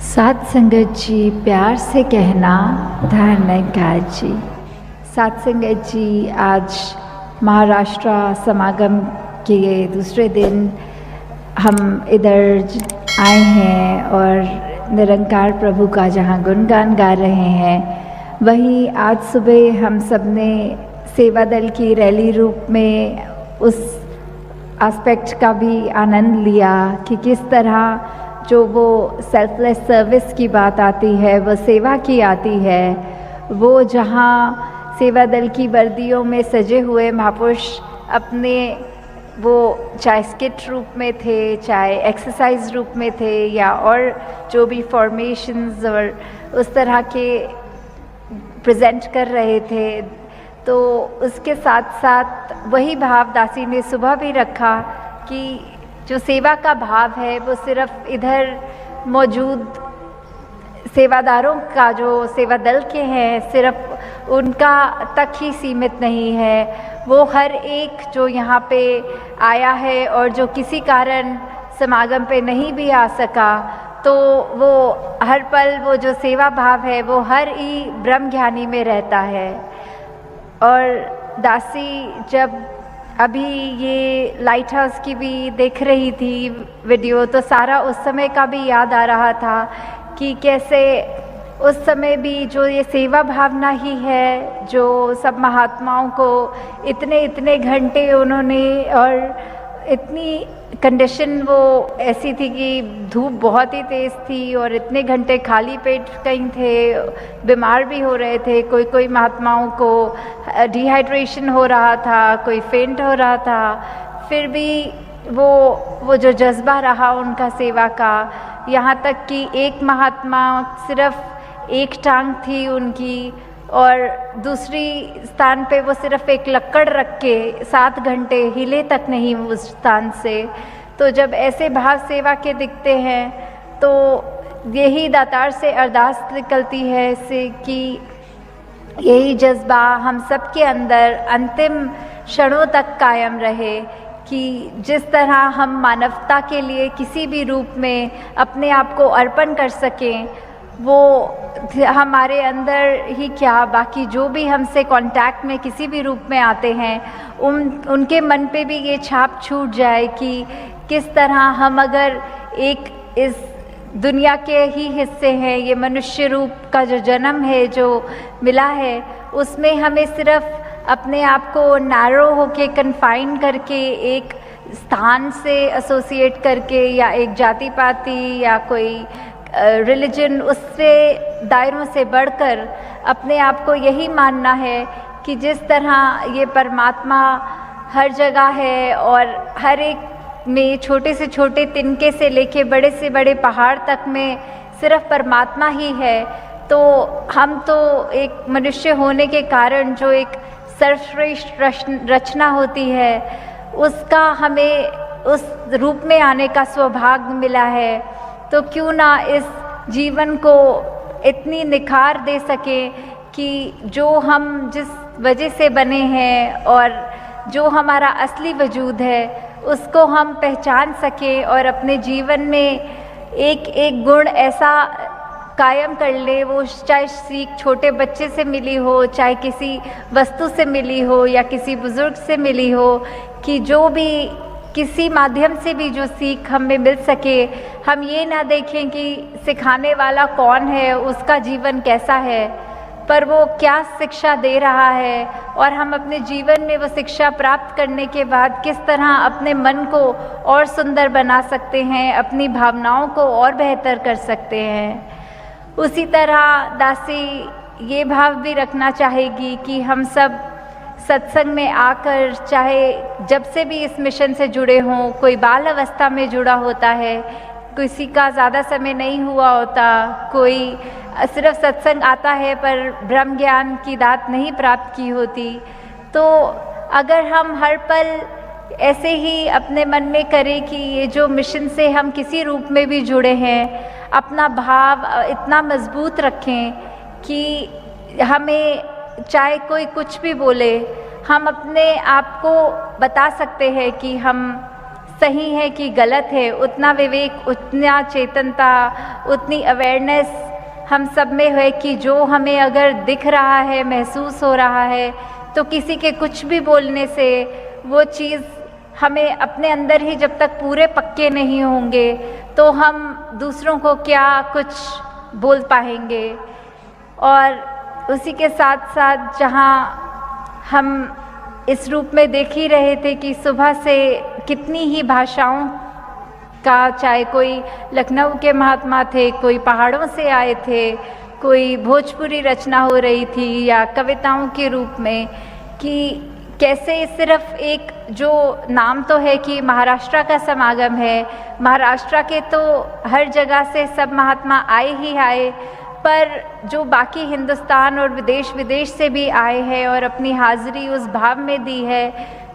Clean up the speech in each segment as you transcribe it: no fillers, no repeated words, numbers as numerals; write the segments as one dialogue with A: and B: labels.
A: साध संगत जी, प्यार से कहना धर्मकार जी। साध संगत जी, आज महाराष्ट्र समागम के दूसरे दिन हम इधर आए हैं और निरंकार प्रभु का जहाँ गुणगान गा रहे हैं, वहीं आज सुबह हम सब ने सेवा दल की रैली रूप में उस एस्पेक्ट का भी आनंद लिया कि किस तरह जो वो सेल्फलेस सर्विस की बात आती है, वो सेवा की आती है। वो जहाँ सेवा दल की वर्दियों में सजे हुए महापुरुष अपने वो चाहे स्किट रूप में थे, चाहे एक्सरसाइज रूप में थे, या और जो भी फॉर्मेशंस और उस तरह के प्रेजेंट कर रहे थे, तो उसके साथ साथ वही भाव दासी ने सुबह भी रखा कि जो सेवा का भाव है वो सिर्फ इधर मौजूद सेवादारों का, जो सेवा दल के हैं, सिर्फ उनका तक ही सीमित नहीं है। वो हर एक जो यहाँ पे आया है और जो किसी कारण समागम पे नहीं भी आ सका, तो वो हर पल वो जो सेवा भाव है वो हर ही ब्रह्म ज्ञानी में रहता है। और दासी जब अभी ये लाइट हाउस की भी देख रही थी वीडियो, तो सारा उस समय का भी याद आ रहा था कि कैसे उस समय भी जो ये सेवा भावना ही है, जो सब महात्माओं को इतने घंटे उन्होंने, और इतनी कंडीशन वो ऐसी थी कि धूप बहुत ही तेज़ थी और इतने घंटे खाली पेट कहीं थे, बीमार भी हो रहे थे, कोई महात्माओं को डिहाइड्रेशन हो रहा था, कोई फेंट हो रहा था, फिर भी वो जो जज्बा रहा उनका सेवा का, यहाँ तक कि एक महात्मा सिर्फ एक टांग थी उनकी और दूसरी स्थान पे वो सिर्फ एक लक्कड़ रख के 7 घंटे हिले तक नहीं उस स्थान से। तो जब ऐसे भाव सेवा के दिखते हैं तो यही दातार से अरदास निकलती है से कि यही जज्बा हम सब के अंदर अंतिम क्षणों तक कायम रहे, कि जिस तरह हम मानवता के लिए किसी भी रूप में अपने आप को अर्पण कर सकें, वो हमारे अंदर ही क्या, बाकी जो भी हमसे कांटेक्ट में किसी भी रूप में आते हैं उनके मन पे भी ये छाप छूट जाए कि किस तरह हम अगर एक इस दुनिया के ही हिस्से हैं, ये मनुष्य रूप का जो जन्म है जो मिला है, उसमें हमें सिर्फ अपने आप को नैरो होके कन्फाइन करके एक स्थान से एसोसिएट करके, या एक जाति पाति या कोई रिलीजन, उससे दायरों से बढ़कर अपने आप को यही मानना है कि जिस तरह ये परमात्मा हर जगह है और हर एक में, छोटे से छोटे तिनके से लेके बड़े से बड़े पहाड़ तक में सिर्फ परमात्मा ही है। तो हम तो एक मनुष्य होने के कारण जो एक सर्वश्रेष्ठ रचना होती है, उसका हमें उस रूप में आने का सौभाग्य मिला है। तो क्यों ना इस जीवन को इतनी निखार दे सके कि जो हम जिस वजह से बने हैं और जो हमारा असली वजूद है उसको हम पहचान सकें और अपने जीवन में एक एक गुण ऐसा कायम कर ले, वो चाहे सीख छोटे बच्चे से मिली हो, चाहे किसी वस्तु से मिली हो या किसी बुज़ुर्ग से मिली हो, कि जो भी किसी माध्यम से भी जो सीख हमें मिल सके, हम ये ना देखें कि सिखाने वाला कौन है, उसका जीवन कैसा है, पर वो क्या शिक्षा दे रहा है, और हम अपने जीवन में वो शिक्षा प्राप्त करने के बाद किस तरह अपने मन को और सुंदर बना सकते हैं, अपनी भावनाओं को और बेहतर कर सकते हैं। उसी तरह दासी ये भाव भी रखना चाहेगी कि हम सब सत्संग में आकर, चाहे जब से भी इस मिशन से जुड़े हों, कोई बाल अवस्था में जुड़ा होता है, किसी का ज़्यादा समय नहीं हुआ होता, कोई सिर्फ सत्संग आता है पर ब्रह्म ज्ञान की दात नहीं प्राप्त की होती, तो अगर हम हर पल ऐसे ही अपने मन में करें कि ये जो मिशन से हम किसी रूप में भी जुड़े हैं, अपना भाव इतना मजबूत रखें कि हमें चाहे कोई कुछ भी बोले, हम अपने आप को बता सकते हैं कि हम सही है कि गलत है, उतना विवेक, उतना चेतनता, उतनी अवेयरनेस हम सब में है कि जो हमें अगर दिख रहा है, महसूस हो रहा है, तो किसी के कुछ भी बोलने से वो चीज़ हमें अपने अंदर ही जब तक पूरे पक्के नहीं होंगे तो हम दूसरों को क्या कुछ बोल पाएंगे। और उसी के साथ साथ जहाँ हम इस रूप में देख ही रहे थे कि सुबह से कितनी ही भाषाओं का, चाहे कोई लखनऊ के महात्मा थे, कोई पहाड़ों से आए थे, कोई भोजपुरी रचना हो रही थी या कविताओं के रूप में, कि कैसे सिर्फ एक जो नाम तो है कि महाराष्ट्र का समागम है, महाराष्ट्र के तो हर जगह से सब महात्मा आए ही आए, पर जो बाकी हिंदुस्तान और विदेश से भी आए हैं और अपनी हाज़िरी उस भाव में दी है,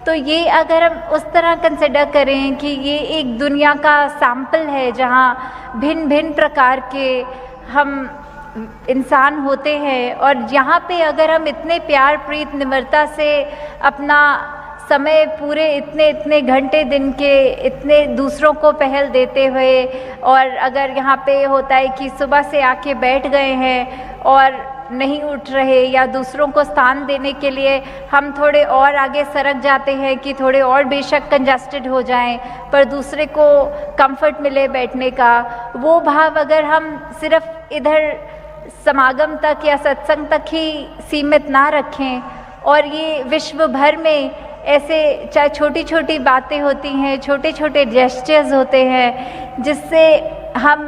A: तो ये अगर हम उस तरह कंसिडर करें कि ये एक दुनिया का सैंपल है जहाँ भिन्न भिन्न प्रकार के हम इंसान होते हैं, और यहाँ पे अगर हम इतने प्यार प्रीत निम्रता से अपना समय पूरे इतने घंटे दिन के इतने दूसरों को पहल देते हुए, और अगर यहाँ पे होता है कि सुबह से आके बैठ गए हैं और नहीं उठ रहे, या दूसरों को स्थान देने के लिए हम थोड़े और आगे सरक जाते हैं कि थोड़े और बेशक कंजस्टेड हो जाएं, पर दूसरे को कंफर्ट मिले बैठने का, वो भाव अगर हम सिर्फ इधर समागम तक या सत्संग तक ही सीमित ना रखें, और ये विश्व भर में ऐसे चाहे छोटी छोटी बातें होती हैं, छोटे छोटे जेस्चर्स होते हैं, जिससे हम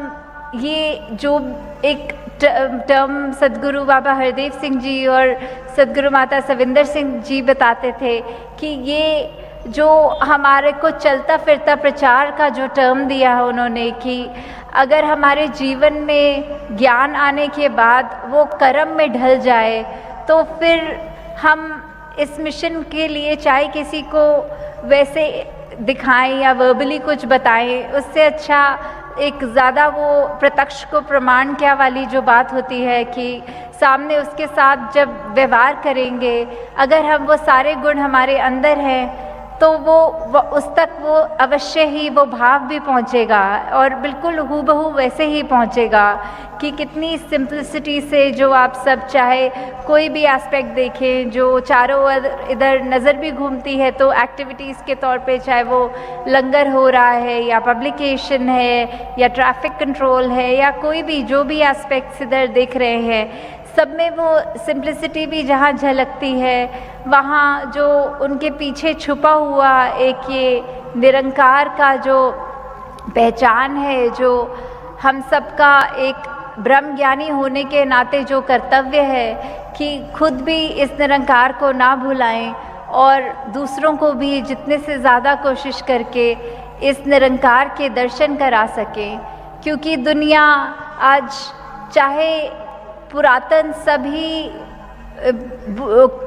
A: ये जो एक टर्म सदगुरु बाबा हरदेव सिंह जी और सदगुरु माता सविंदर सिंह जी बताते थे कि ये जो हमारे को चलता फिरता प्रचार का जो टर्म दिया है उन्होंने, कि अगर हमारे जीवन में ज्ञान आने के बाद वो कर्म में ढल जाए, तो फिर हम इस मिशन के लिए चाहे किसी को वैसे दिखाएं या वर्बली कुछ बताएं, उससे अच्छा एक ज़्यादा वो प्रत्यक्ष को प्रमाण क्या वाली जो बात होती है कि सामने उसके साथ जब व्यवहार करेंगे, अगर हम वो सारे गुण हमारे अंदर हैं, तो वो उस तक वो अवश्य ही वो भाव भी पहुँचेगा, और बिल्कुल हूबहू वैसे ही पहुँचेगा कि कितनी सिंपलिसिटी से जो आप सब चाहे कोई भी एस्पेक्ट देखें, जो चारों इधर नज़र भी घूमती है, तो एक्टिविटीज़ के तौर पे चाहे वो लंगर हो रहा है या पब्लिकेशन है या ट्रैफिक कंट्रोल है या कोई भी जो भी एस्पेक्ट्स इधर देख रहे हैं, सब में वो सिंप्लिसिटी भी जहाँ झलकती है, वहाँ जो उनके पीछे छुपा हुआ एक ये निरंकार का जो पहचान है, जो हम सबका एक ब्रह्म ज्ञानी होने के नाते जो कर्तव्य है कि खुद भी इस निरंकार को ना भुलाएं और दूसरों को भी जितने से ज़्यादा कोशिश करके इस निरंकार के दर्शन करा सकें। क्योंकि दुनिया आज चाहे पुरातन सभी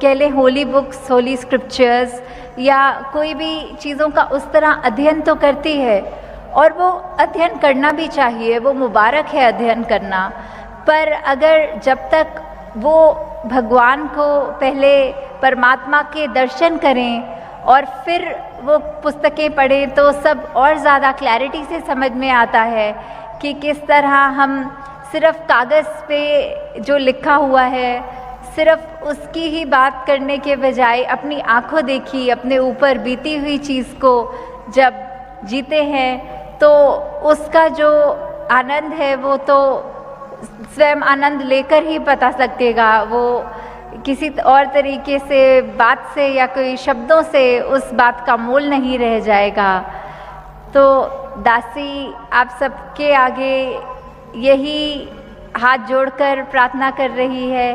A: कह लें होली बुक्स, होली स्क्रिप्चर्स या कोई भी चीज़ों का उस तरह अध्ययन तो करती है, और वो अध्ययन करना भी चाहिए, वो मुबारक है अध्ययन करना, पर अगर जब तक वो भगवान को पहले परमात्मा के दर्शन करें और फिर वो पुस्तकें पढ़ें, तो सब और ज़्यादा क्लैरिटी से समझ में आता है कि किस तरह हम सिर्फ़ कागज़ पे जो लिखा हुआ है सिर्फ़ उसकी ही बात करने के बजाय अपनी आँखों देखी अपने ऊपर बीती हुई चीज़ को जब जीते हैं तो उसका जो आनंद है वो तो स्वयं आनंद लेकर ही पता सकेगा, वो किसी और तरीके से बात से या कोई शब्दों से उस बात का मोल नहीं रह जाएगा। तो दासी आप सबके आगे यही हाथ जोड़कर प्रार्थना कर रही है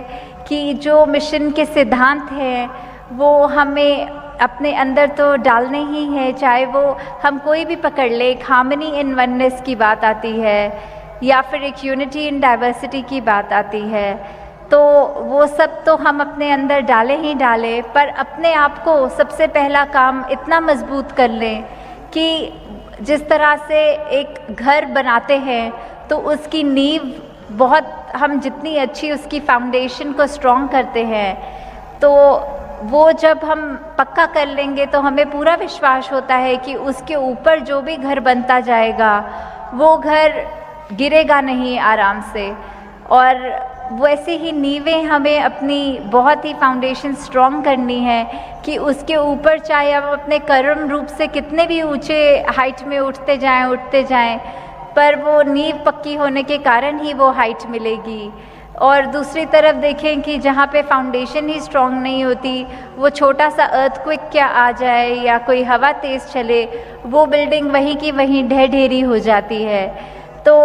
A: कि जो मिशन के सिद्धांत हैं वो हमें अपने अंदर तो डालने ही है, चाहे वो हम कोई भी पकड़ ले, एक हार्मनी इन वननेस की बात आती है या फिर एक यूनिटी इन डाइवर्सिटी की बात आती है, तो वो सब तो हम अपने अंदर डालें ही डालें, पर अपने आप को सबसे पहला काम इतना मजबूत कर लें कि जिस तरह से एक घर बनाते हैं तो उसकी नींव बहुत हम जितनी अच्छी उसकी फाउंडेशन को स्ट्रॉन्ग करते हैं तो वो जब हम पक्का कर लेंगे तो हमें पूरा विश्वास होता है कि उसके ऊपर जो भी घर बनता जाएगा वो घर गिरेगा नहीं आराम से। और वैसे ही नींवें हमें अपनी बहुत ही फाउंडेशन स्ट्रॉन्ग करनी है कि उसके ऊपर चाहे हम अपने कर्म रूप से कितने भी ऊंचे हाइट में उठते जाएं, पर वो नींव पक्की होने के कारण ही वो हाइट मिलेगी। और दूसरी तरफ देखें कि जहाँ पे फाउंडेशन ही स्ट्रॉन्ग नहीं होती, वो छोटा सा अर्थक्वेक क्या आ जाए या कोई हवा तेज़ चले, वो बिल्डिंग वहीं की वहीं ढह ढेरी हो जाती है। तो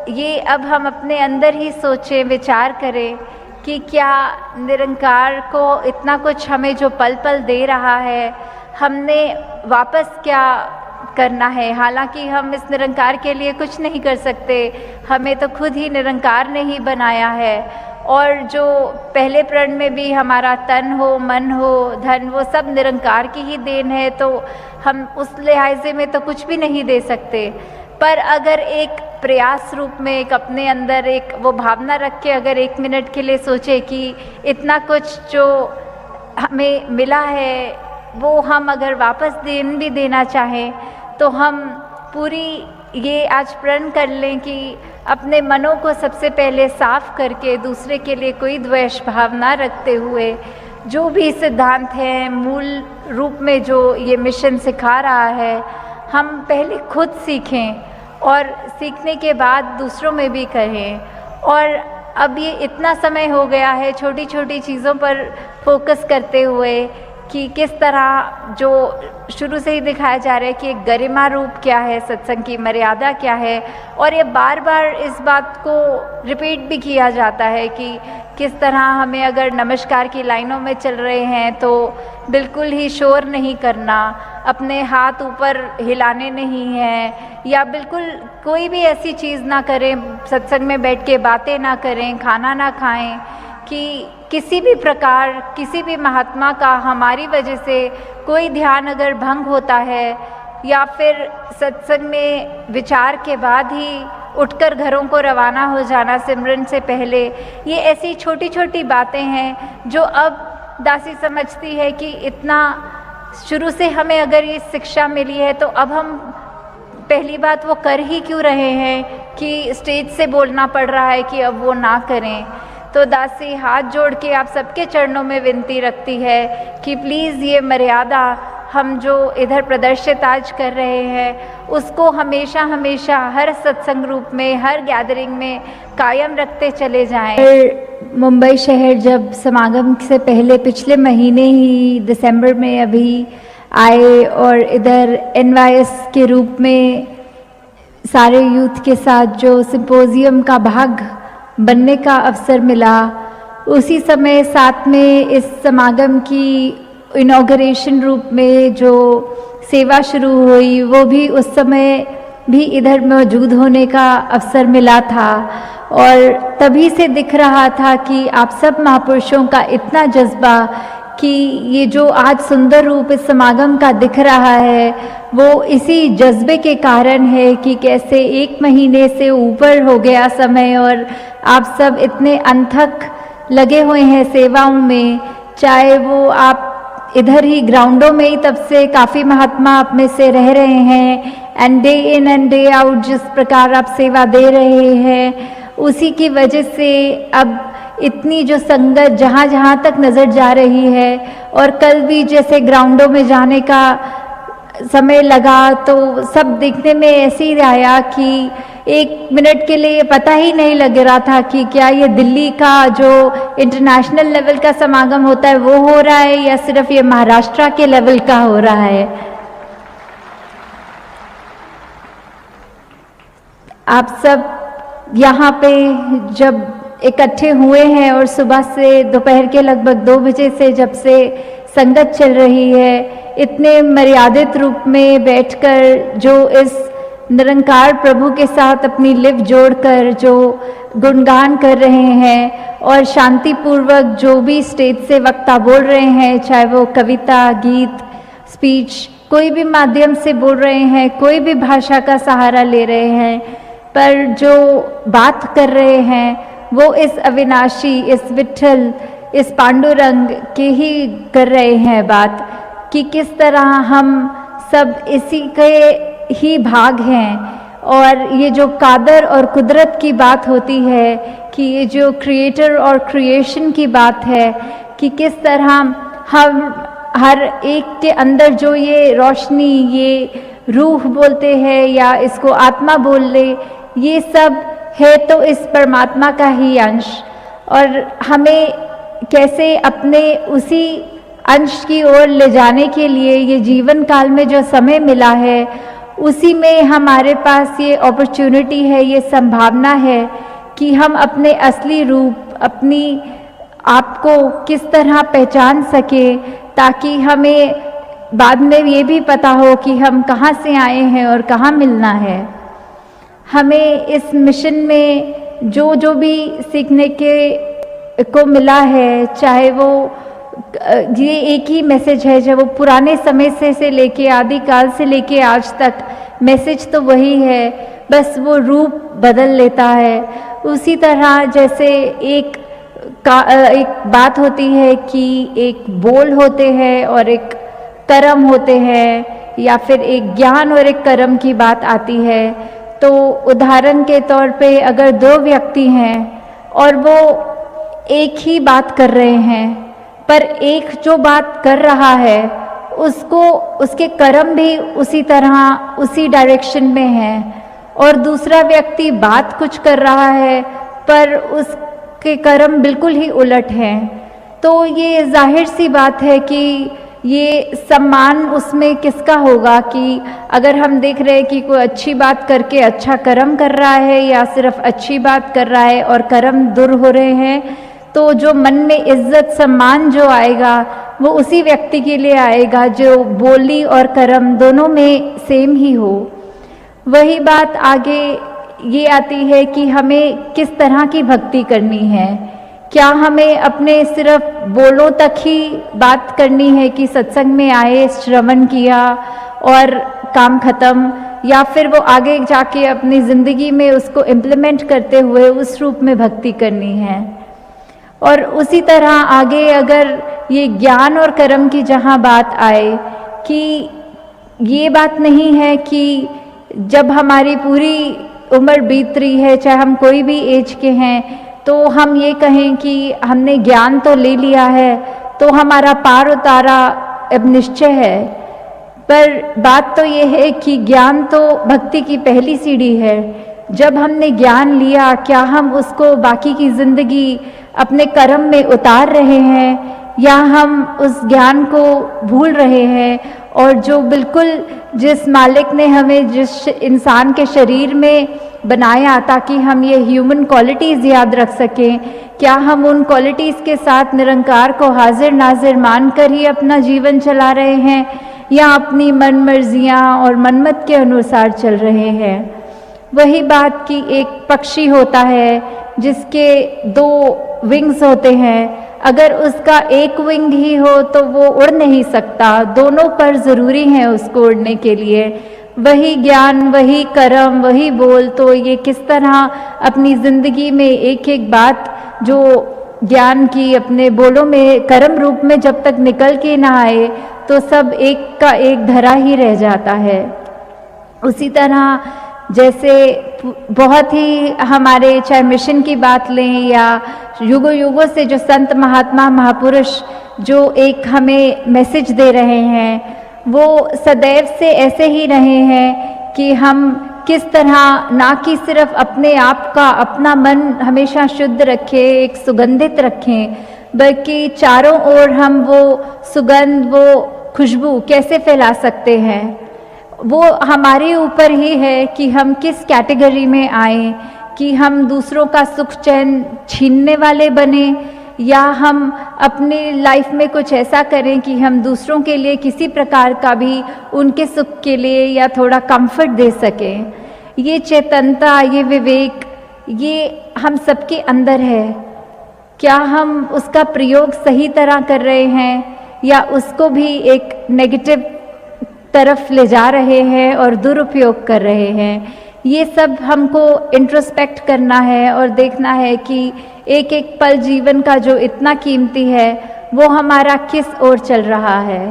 A: ये अब हम अपने अंदर ही सोचें, विचार करें कि क्या निरंकार को इतना कुछ हमें जो पल पल दे रहा है, हमने वापस क्या करना है। हालांकि हम इस निरंकार के लिए कुछ नहीं कर सकते, हमें तो खुद ही निरंकार ने ही बनाया है। और जो पहले प्रण में भी हमारा तन हो, मन हो, धन, वो सब निरंकार की ही देन है, तो हम उस लिहाजे में तो कुछ भी नहीं दे सकते। पर अगर एक प्रयास रूप में एक अपने अंदर एक वो भावना रख के अगर 1 मिनट के लिए सोचे कि इतना कुछ जो हमें मिला है वो हम अगर वापस भी देना चाहें, तो हम पूरी ये आज प्रण कर लें कि अपने मनों को सबसे पहले साफ करके दूसरे के लिए कोई द्वेष भाव ना रखते हुए जो भी सिद्धांत है, मूल रूप में जो ये मिशन सिखा रहा है, हम पहले खुद सीखें और सीखने के बाद दूसरों में भी कहें। और अब ये इतना समय हो गया है छोटी छोटी चीज़ों पर फोकस करते हुए कि किस तरह जो शुरू से ही दिखाया जा रहा है कि एक गरिमा रूप क्या है, सत्संग की मर्यादा क्या है। और ये बार बार इस बात को रिपीट भी किया जाता है कि किस तरह हमें अगर नमस्कार की लाइनों में चल रहे हैं तो बिल्कुल ही शोर नहीं करना, अपने हाथ ऊपर हिलाने नहीं हैं, या बिल्कुल कोई भी ऐसी चीज़ ना करें, सत्संग में बैठ के बातें ना करें, खाना ना खाएं, कि किसी भी प्रकार किसी भी महात्मा का हमारी वजह से कोई ध्यान अगर भंग होता है या फिर सत्संग में विचार के बाद ही उठकर घरों को रवाना हो जाना सिमरन से पहले, ये ऐसी छोटी छोटी बातें हैं जो अब दासी समझती है कि इतना शुरू से हमें अगर ये शिक्षा मिली है तो अब हम पहली बात वो कर ही क्यों रहे हैं कि स्टेज से बोलना पड़ रहा है कि अब वो ना करें। तो दासी हाथ जोड़ के आप सबके चरणों में विनती रखती है कि प्लीज़ ये मर्यादा हम जो इधर प्रदर्शित आज कर रहे हैं उसको हमेशा हमेशा हर सत्संग रूप में, हर गैदरिंग में कायम रखते चले जाएं। मुंबई शहर जब समागम से पहले पिछले महीने ही दिसंबर में अभी आए और इधर NYS के रूप में सारे यूथ के साथ जो सिंपोजियम का भाग बनने का अवसर मिला, उसी समय साथ में इस समागम की इनॉग्रेशन रूप में जो सेवा शुरू हुई वो भी उस समय भी इधर मौजूद होने का अवसर मिला था। और तभी से दिख रहा था कि आप सब महापुरुषों का इतना जज्बा कि ये जो आज सुंदर रूप इस समागम का दिख रहा है वो इसी जज्बे के कारण है कि कैसे 1 महीने से ऊपर हो गया समय और आप सब इतने अनथक लगे हुए हैं सेवाओं में, चाहे वो आप इधर ही ग्राउंडों में ही तब से काफ़ी महात्मा आप में से रह रहे हैं and day in and day out जिस प्रकार आप सेवा दे रहे हैं, उसी की वजह से अब इतनी जो संगत जहाँ जहाँ तक नज़र जा रही है। और कल भी जैसे ग्राउंडों में जाने का समय लगा तो सब दिखने में ऐसे ही आया कि 1 मिनट के लिए पता ही नहीं लग रहा था कि क्या ये दिल्ली का जो इंटरनेशनल लेवल का समागम होता है वो हो रहा है या सिर्फ ये महाराष्ट्र के लेवल का हो रहा है। आप सब यहाँ पे जब इकट्ठे हुए हैं और सुबह से दोपहर के लगभग 2 बजे से जब से संगत चल रही है, इतने मर्यादित रूप में बैठकर जो इस निरंकार प्रभु के साथ अपनी लिव जोड़कर जो गुणगान कर रहे हैं और शांतिपूर्वक जो भी स्टेज से वक्ता बोल रहे हैं, चाहे वो कविता, गीत, स्पीच, कोई भी माध्यम से बोल रहे हैं, कोई भी भाषा का सहारा ले रहे हैं, पर जो बात कर रहे हैं वो इस अविनाशी, इस विठल, इस पांडुरंग के ही कर रहे हैं बात कि किस तरह हम सब इसी के ही भाग हैं। और ये जो कादर और कुदरत की बात होती है कि ये जो क्रिएटर और क्रिएशन की बात है कि किस तरह हम हर एक के अंदर जो ये रोशनी, ये रूह बोलते हैं या इसको आत्मा बोल ले, ये सब है तो इस परमात्मा का ही अंश। और हमें कैसे अपने उसी अंश की ओर ले जाने के लिए ये जीवन काल में जो समय मिला है, उसी में हमारे पास ये अपॉर्चुनिटी है, ये संभावना है कि हम अपने असली रूप, अपनी आप को किस तरह पहचान सके, ताकि हमें बाद में ये भी पता हो कि हम कहाँ से आए हैं और कहाँ मिलना है। हमें इस मिशन में जो जो भी सीखने के को मिला है, चाहे वो ये एक ही मैसेज है, जब वो पुराने समय से लेके आदिकाल से लेके आज तक मैसेज तो वही है, बस वो रूप बदल लेता है। उसी तरह जैसे एक बात होती है कि एक बोल होते हैं और एक कर्म होते हैं, या फिर एक ज्ञान और एक कर्म की बात आती है। तो उदाहरण के तौर पे अगर दो व्यक्ति हैं और वो एक ही बात कर रहे हैं, पर एक जो बात कर रहा है उसको उसके कर्म भी उसी तरह उसी डायरेक्शन में है, और दूसरा व्यक्ति बात कुछ कर रहा है पर उसके कर्म बिल्कुल ही उलट हैं। तो ये जाहिर सी बात है कि ये सम्मान उसमें किसका होगा, कि अगर हम देख रहे हैं कि कोई अच्छी बात करके अच्छा कर्म कर रहा है या सिर्फ अच्छी बात कर रहा है और कर्म दूर हो रहे हैं, तो जो मन में इज्जत सम्मान जो आएगा वो उसी व्यक्ति के लिए आएगा जो बोली और कर्म दोनों में सेम ही हो। वही बात आगे ये आती है कि हमें किस तरह की भक्ति करनी है। क्या हमें अपने सिर्फ बोलों तक ही बात करनी है कि सत्संग में आए, श्रवण किया और काम खत्म, या फिर वो आगे जाके अपनी ज़िंदगी में उसको इम्प्लीमेंट करते हुए उस रूप में भक्ति करनी है। और उसी तरह आगे अगर ये ज्ञान और कर्म की जहाँ बात आए कि ये बात नहीं है कि जब हमारी पूरी उम्र बीत रही है, चाहे हम कोई भी एज के हैं, तो हम ये कहें कि हमने ज्ञान तो ले लिया है तो हमारा पार उतारा अब निश्चय है। पर बात तो ये है कि ज्ञान तो भक्ति की पहली सीढ़ी है। जब हमने ज्ञान लिया, क्या हम उसको बाकी की ज़िंदगी अपने कर्म में उतार रहे हैं, या हम उस ज्ञान को भूल रहे हैं, और जो बिल्कुल जिस मालिक ने हमें जिस इंसान के शरीर में बनाया ताकि हम ये ह्यूमन क्वालिटीज़ याद रख सकें, क्या हम उन क्वालिटीज़ के साथ निरंकार को हाजिर नाजिर मानकर ही अपना जीवन चला रहे हैं, या अपनी मन मर्जियाँ और मनमत के अनुसार चल रहे हैं। वही बात कि एक पक्षी होता है जिसके दो विंग्स होते हैं, अगर उसका एक विंग ही हो तो वो उड़ नहीं सकता, दोनों पर ज़रूरी हैं उसको उड़ने के लिए। वही ज्ञान, वही कर्म, वही बोल, तो ये किस तरह अपनी ज़िंदगी में एक एक बात जो ज्ञान की अपने बोलों में कर्म रूप में जब तक निकल के ना आए तो सब एक का एक धरा ही रह जाता है। उसी तरह जैसे बहुत ही हमारे चाहे मिशन की बात लें या युगों युगों से जो संत महात्मा महापुरुष जो एक हमें मैसेज दे रहे हैं, वो सदैव से ऐसे ही रहे हैं कि हम किस तरह ना कि सिर्फ अपने आप का अपना मन हमेशा शुद्ध रखें, एक सुगंधित रखें, बल्कि चारों ओर हम वो सुगंध, वो खुशबू कैसे फैला सकते हैं, वो हमारे ऊपर ही है कि हम किस कैटेगरी में आए, कि हम दूसरों का सुख चैन छीनने वाले बने, या हम अपनी लाइफ में कुछ ऐसा करें कि हम दूसरों के लिए किसी प्रकार का भी उनके सुख के लिए या थोड़ा कंफर्ट दे सकें। ये चेतनता, ये विवेक, ये हम सबके अंदर है। क्या हम उसका प्रयोग सही तरह कर रहे हैं या उसको भी एक नेगेटिव तरफ ले जा रहे हैं और दुरुपयोग कर रहे हैं? ये सब हमको इंट्रोस्पेक्ट करना है और देखना है कि एक एक पल जीवन का जो इतना कीमती है वो हमारा किस ओर चल रहा है।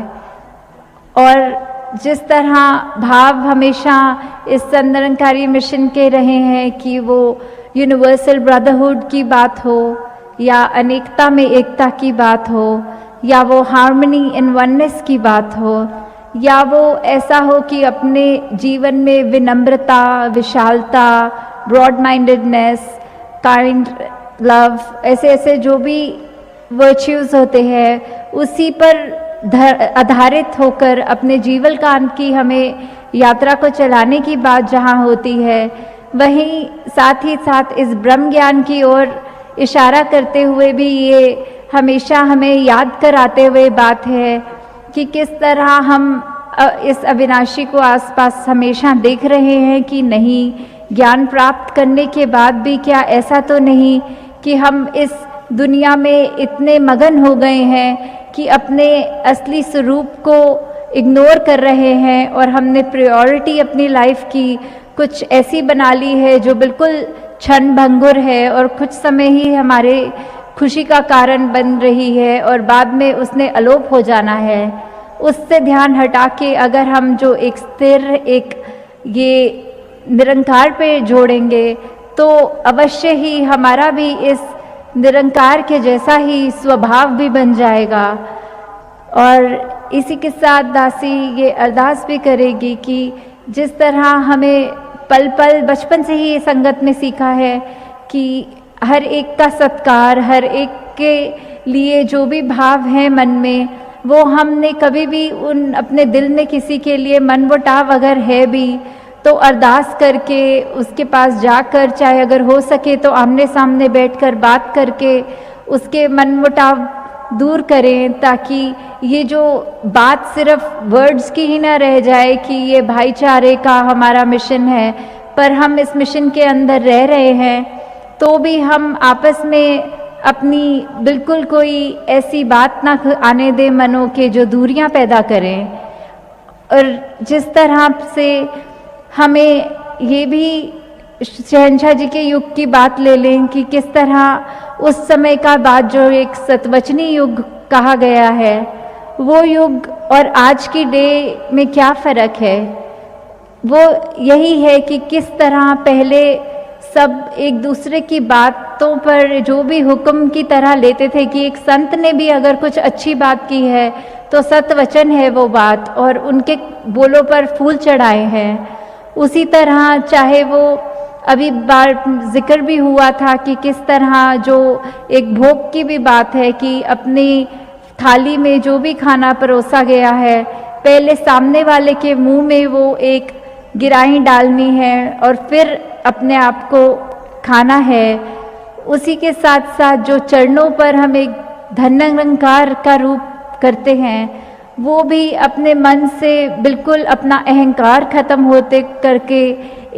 A: और जिस तरह भाव हमेशा इस निरंकारी मिशन के रहे हैं कि वो यूनिवर्सल ब्रदरहुड की बात हो, या अनेकता में एकता की बात हो, या वो हार्मनी इन वननेस की बात हो, या वो ऐसा हो कि अपने जीवन में विनम्रता, विशालता, ब्रॉड माइंडेडनेस, काइंड लव, ऐसे ऐसे जो भी वर्च्यूज़ होते हैं उसी पर आधारित होकर अपने जीवन काल की हमें यात्रा को चलाने की बात जहाँ होती है, वहीं साथ ही साथ इस ब्रह्म ज्ञान की ओर इशारा करते हुए भी ये हमेशा हमें याद कराते हुए बात है कि किस तरह हम इस अविनाशी को आसपास हमेशा देख रहे हैं कि नहीं, ज्ञान प्राप्त करने के बाद भी क्या ऐसा तो नहीं कि हम इस दुनिया में इतने मगन हो गए हैं कि अपने असली स्वरूप को इग्नोर कर रहे हैं और हमने प्रायोरिटी अपनी लाइफ की कुछ ऐसी बना ली है जो बिल्कुल क्षण भंगुर है और कुछ समय ही हमारे खुशी का कारण बन रही है और बाद में उसने अलोप हो जाना है। उससे ध्यान हटा के अगर हम जो एक स्थिर एक ये निरंकार पे जोड़ेंगे तो अवश्य ही हमारा भी इस निरंकार के जैसा ही स्वभाव भी बन जाएगा। और इसी के साथ दासी ये अरदास भी करेगी कि जिस तरह हमें पल पल बचपन से ही ये संगत में सीखा है कि हर एक का सत्कार, हर एक के लिए जो भी भाव है मन में, वो हमने कभी भी उन अपने दिल में किसी के लिए मनमुटाव अगर है भी तो अरदास करके उसके पास जाकर, चाहे अगर हो सके तो आमने सामने बैठकर बात करके उसके मनमुटाव दूर करें, ताकि ये जो बात सिर्फ वर्ड्स की ही ना रह जाए कि ये भाईचारे का हमारा मिशन है, पर हम इस मिशन के अंदर रह रहे हैं तो भी हम आपस में अपनी बिल्कुल कोई ऐसी बात ना आने दें मनों के जो दूरियां पैदा करें। और जिस तरह से हमें ये भी शहंशाह जी के युग की बात ले लें कि किस तरह उस समय का बात जो एक सतवचनी युग कहा गया है, वो युग और आज की डे में क्या फ़र्क है, वो यही है कि किस तरह पहले सब एक दूसरे की बातों पर जो भी हुक्म की तरह लेते थे कि एक संत ने भी अगर कुछ अच्छी बात की है तो सतवचन है वो बात और उनके बोलों पर फूल चढ़ाए हैं। उसी तरह चाहे वो अभी बार जिक्र भी हुआ था कि किस तरह जो एक भोग की भी बात है कि अपनी थाली में जो भी खाना परोसा गया है पहले सामने वाले के मुंह में वो एक गिराई डालनी है और फिर अपने आप को खाना है। उसी के साथ साथ जो चरणों पर हम एक धन्यंकार का रूप करते हैं वो भी अपने मन से बिल्कुल अपना अहंकार खत्म होते करके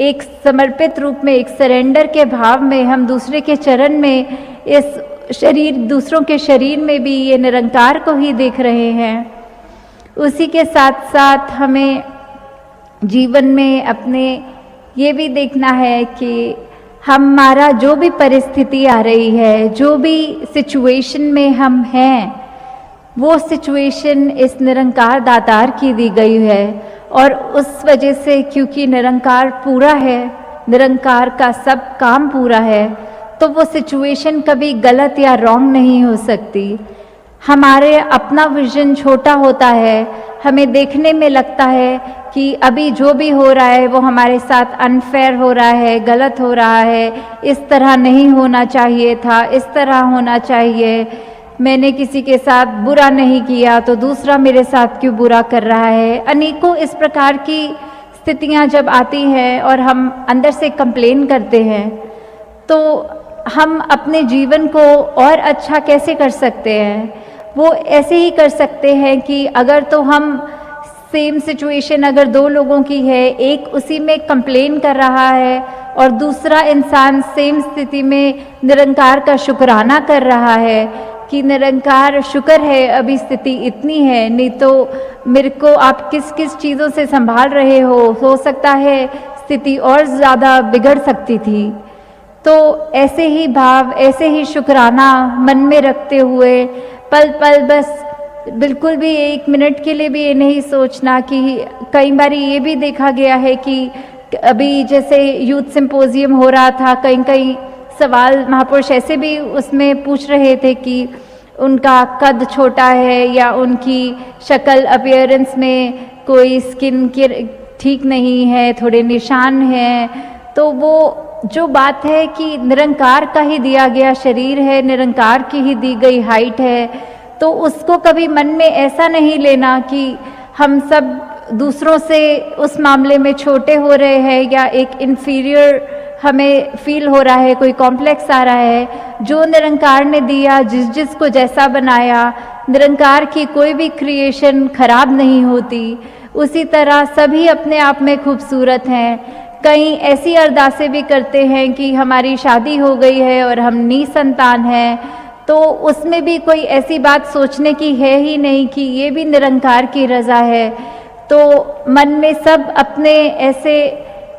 A: एक समर्पित रूप में, एक सरेंडर के भाव में हम दूसरे के चरण में, इस शरीर दूसरों के शरीर में भी ये निरंकार को ही देख रहे हैं। उसी के साथ साथ हमें जीवन में अपने ये भी देखना है कि हमारा जो भी परिस्थिति आ रही है, जो भी सिचुएशन में हम हैं, वो सिचुएशन इस निरंकार दातार की दी गई है और उस वजह से क्योंकि निरंकार पूरा है, निरंकार का सब काम पूरा है, तो वो सिचुएशन कभी गलत या रॉन्ग नहीं हो सकती। हमारे अपना विजन छोटा होता है, हमें देखने में लगता है कि अभी जो भी हो रहा है वो हमारे साथ अनफेयर हो रहा है, गलत हो रहा है, इस तरह नहीं होना चाहिए था, इस तरह होना चाहिए, मैंने किसी के साथ बुरा नहीं किया तो दूसरा मेरे साथ क्यों बुरा कर रहा है। अनेकों इस प्रकार की स्थितियां जब आती हैं और हम अंदर से कंप्लेन करते हैं तो हम अपने जीवन को और अच्छा कैसे कर सकते हैं? वो ऐसे ही कर सकते हैं कि अगर तो हम सेम सिचुएशन अगर दो लोगों की है, एक उसी में कंप्लेन कर रहा है और दूसरा इंसान सेम स्थिति में निरंकार का शुक्राना कर रहा है कि निरंकार शुक्र है अभी स्थिति इतनी है, नहीं तो मेरे को आप किस किस चीज़ों से संभाल रहे हो सकता है स्थिति और ज़्यादा बिगड़ सकती थी। तो ऐसे ही भाव, ऐसे ही शुक्राना मन में रखते हुए पल पल बस बिल्कुल भी 1 मिनट के लिए भी ये नहीं सोचना कि कई बार ये भी देखा गया है कि अभी जैसे यूथ सिंपोजियम हो रहा था, कई कई सवाल महापुरुष ऐसे भी उसमें पूछ रहे थे कि उनका कद छोटा है या उनकी शक्ल अपीयरेंस में कोई स्किन के ठीक नहीं है, थोड़े निशान हैं। तो वो जो बात है कि निरंकार का ही दिया गया शरीर है, निरंकार की ही दी गई हाइट है, तो उसको कभी मन में ऐसा नहीं लेना कि हम सब दूसरों से उस मामले में छोटे हो रहे हैं या एक इन्फीरियर हमें फील हो रहा है, कोई कॉम्प्लेक्स आ रहा है। जो निरंकार ने दिया, जिस जिस को जैसा बनाया, निरंकार की कोई भी क्रिएशन खराब नहीं होती, उसी तरह सभी अपने आप में खूबसूरत हैं। कई ऐसी अरदासें भी करते हैं कि हमारी शादी हो गई है और हम निसंतान हैं, तो उसमें भी कोई ऐसी बात सोचने की है ही नहीं कि ये भी निरंकार की रज़ा है। तो मन में सब अपने ऐसे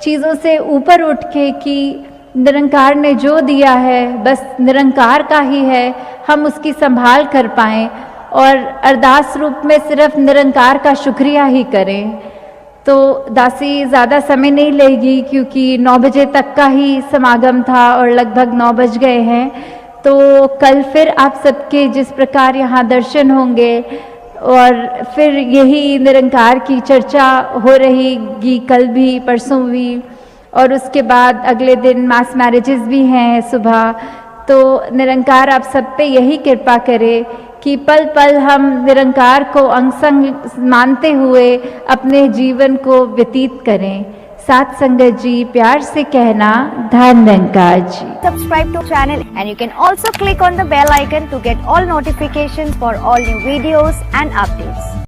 A: चीज़ों से ऊपर उठ के कि निरंकार ने जो दिया है बस निरंकार का ही है, हम उसकी संभाल कर पाएँ और अरदास रूप में सिर्फ निरंकार का शुक्रिया ही करें। तो दासी ज़्यादा समय नहीं लेगी क्योंकि 9 बजे तक का ही समागम था और लगभग 9 बज गए हैं। तो कल फिर आप सबके जिस प्रकार यहाँ दर्शन होंगे और फिर यही निरंकार की चर्चा हो रहेगी, कल भी परसों भी, और उसके बाद अगले दिन मास मैरिजेस भी हैं सुबह। तो निरंकार आप सब पे यही कृपा करे कि पल पल हम निरंकार को अंग संग मानते हुए अपने जीवन को व्यतीत करें। साथ संगत जी, प्यार से कहना, धन निरंकार जी।
B: Subscribe to channel and you can also click on the bell icon to get all notifications for all new videos and updates.